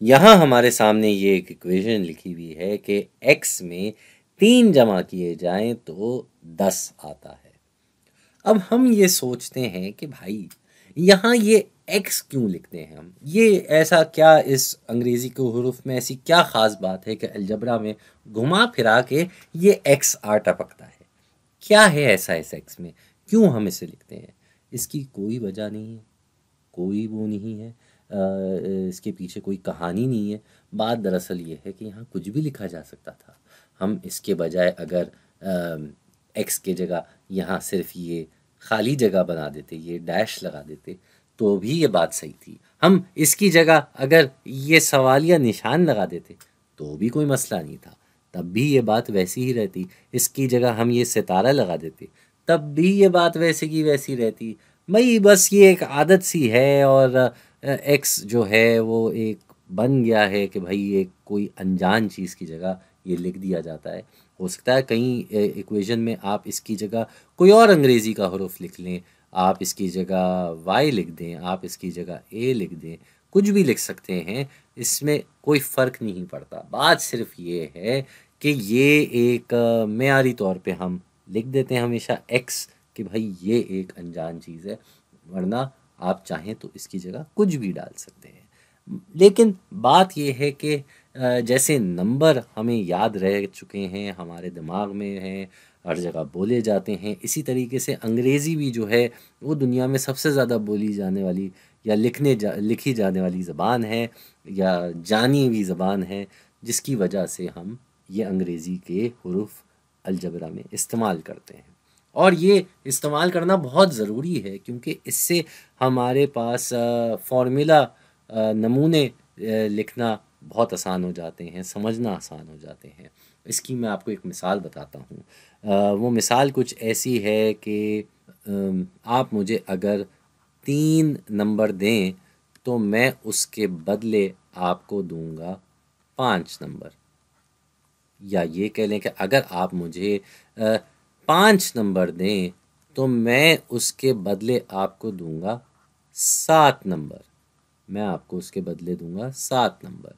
यहाँ हमारे सामने ये एक इक्वेशन लिखी हुई है कि x में 3 जमा किए जाएं तो 10 आता है। अब हम ये सोचते हैं कि भाई यहाँ ये x क्यों लिखते हैं हम, ये ऐसा क्या इस अंग्रेज़ी के हुरूफ में ऐसी क्या ख़ास बात है कि अलजबरा में घुमा फिरा के ये x आ टपकता है। क्या है ऐसा इस x में, क्यों हम इसे लिखते हैं? इसकी कोई वजह नहीं है, कोई वो नहीं है, इसके पीछे कोई कहानी नहीं है। बात दरअसल ये है कि यहाँ कुछ भी लिखा जा सकता था। हम इसके बजाय अगर एक्स के जगह यहाँ सिर्फ ये खाली जगह बना देते, ये डैश लगा देते, तो भी ये बात सही थी। हम इसकी जगह अगर ये सवालिया निशान लगा देते तो भी कोई मसला नहीं था, तब भी ये बात वैसी ही रहती। इसकी जगह हम ये सितारा लगा देते तब भी ये बात वैसे की वैसी रहती। भाई बस ये एक आदत सी है, और एक्स जो है वो एक बन गया है कि भाई एक कोई अनजान चीज़ की जगह ये लिख दिया जाता है। हो सकता है कहीं इक्वेशन में आप इसकी जगह कोई और अंग्रेज़ी का हरूफ लिख लें, आप इसकी जगह वाई लिख दें, आप इसकी जगह ए लिख दें, कुछ भी लिख सकते हैं, इसमें कोई फ़र्क नहीं पड़ता। बात सिर्फ ये है कि ये एक मेयारी तौर पे हम लिख देते हैं हमेशा एक्स, कि भाई ये एक अनजान चीज़ है, वरना आप चाहें तो इसकी जगह कुछ भी डाल सकते हैं। लेकिन बात ये है कि जैसे नंबर हमें याद रह चुके हैं, हमारे दिमाग में हैं, हर जगह बोले जाते हैं, इसी तरीके से अंग्रेज़ी भी जो है वो दुनिया में सबसे ज़्यादा बोली जाने वाली या लिखी जाने वाली ज़बान है, या जानी हुई ज़बान है, जिसकी वजह से हम ये अंग्रेज़ी के हुरूफ अलजबरा में इस्तेमाल करते हैं। और ये इस्तेमाल करना बहुत ज़रूरी है, क्योंकि इससे हमारे पास फ़ॉर्मूला नमूने लिखना बहुत आसान हो जाते हैं, समझना आसान हो जाते हैं। इसकी मैं आपको एक मिसाल बताता हूँ। वो मिसाल कुछ ऐसी है कि आप मुझे अगर 3 नंबर दें तो मैं उसके बदले आपको दूंगा 5 नंबर। या ये कह लें कि अगर आप मुझे 5 नंबर दें तो मैं उसके बदले आपको दूंगा 7 नंबर। मैं आपको उसके बदले दूंगा 7 नंबर।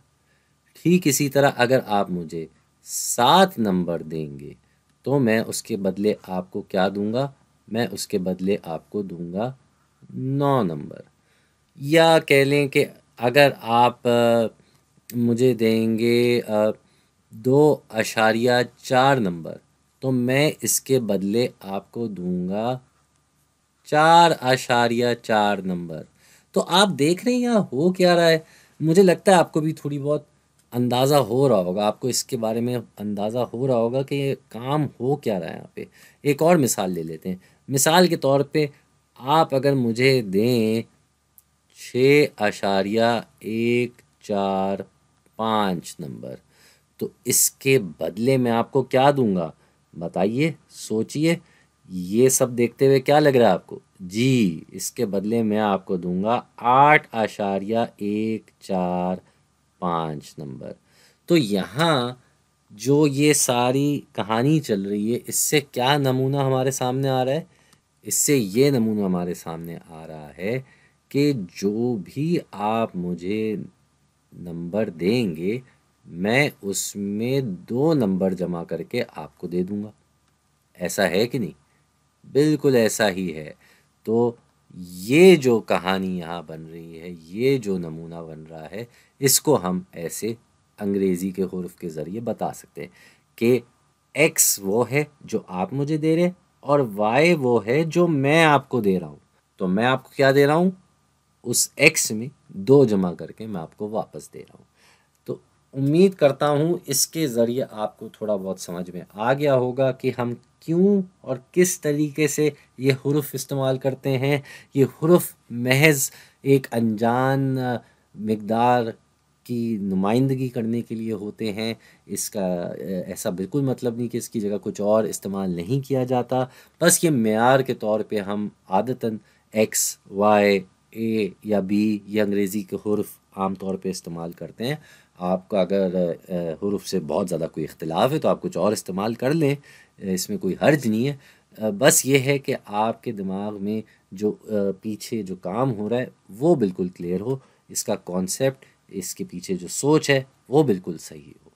ठीक इसी तरह अगर आप मुझे 7 नंबर देंगे तो मैं उसके बदले आपको क्या दूंगा? मैं उसके बदले आपको दूंगा 9 नंबर। या कह लें कि अगर आप मुझे देंगे 2.4 नंबर तो मैं इसके बदले आपको दूंगा 4.4 नंबर। तो आप देख रहे हैं यहाँ हो क्या रहा है। मुझे लगता है आपको भी थोड़ी बहुत अंदाज़ा हो रहा होगा, आपको इसके बारे में अंदाज़ा हो रहा होगा कि ये काम हो क्या रहा है यहाँ पे। एक और मिसाल ले लेते हैं। मिसाल के तौर पे आप अगर मुझे दें 6.145 नंबर तो इसके बदले मैं आपको क्या दूंगा? बताइए, सोचिए। ये सब देखते हुए क्या लग रहा है आपको? जी, इसके बदले मैं आपको दूंगा 8.145 नंबर। तो यहाँ जो ये सारी कहानी चल रही है, इससे क्या नमूना हमारे सामने आ रहा है? इससे ये नमूना हमारे सामने आ रहा है कि जो भी आप मुझे नंबर देंगे मैं उसमें 2 नंबर जमा करके आपको दे दूंगा। ऐसा है कि नहीं? बिल्कुल ऐसा ही है। तो ये जो कहानी यहाँ बन रही है, ये जो नमूना बन रहा है, इसको हम ऐसे अंग्रेज़ी के हुर्फ के ज़रिए बता सकते हैं कि एक्स वो है जो आप मुझे दे रहे हैं और वाई वो है जो मैं आपको दे रहा हूँ। तो मैं आपको क्या दे रहा हूँ? उस एक्स में 2 जमा करके मैं आपको वापस दे रहा हूँ। तो उम्मीद करता हूँ इसके ज़रिए आपको थोड़ा बहुत समझ में आ गया होगा कि हम क्यों और किस तरीके से ये हुरूफ इस्तेमाल करते हैं। ये हुरूफ महज एक अनजान मिक़दार की नुमाइंदगी करने के लिए होते हैं। इसका ऐसा बिल्कुल मतलब नहीं कि इसकी जगह कुछ और इस्तेमाल नहीं किया जाता। बस ये मेयार के तौर पे हम आदतन एक्स, वाई, ए या बी ये अंग्रेज़ी के हुरूफ आम तौर पे इस्तेमाल करते हैं। आपका अगर हुरूफ से बहुत ज़्यादा कोई इख्तिलाफ़ है तो आप कुछ और इस्तेमाल कर लें, इसमें कोई हर्ज नहीं है। बस ये है कि आपके दिमाग में जो पीछे जो काम हो रहा है वो बिल्कुल क्लियर हो, इसका कॉन्सेप्ट इसके पीछे जो सोच है वो बिल्कुल सही हो।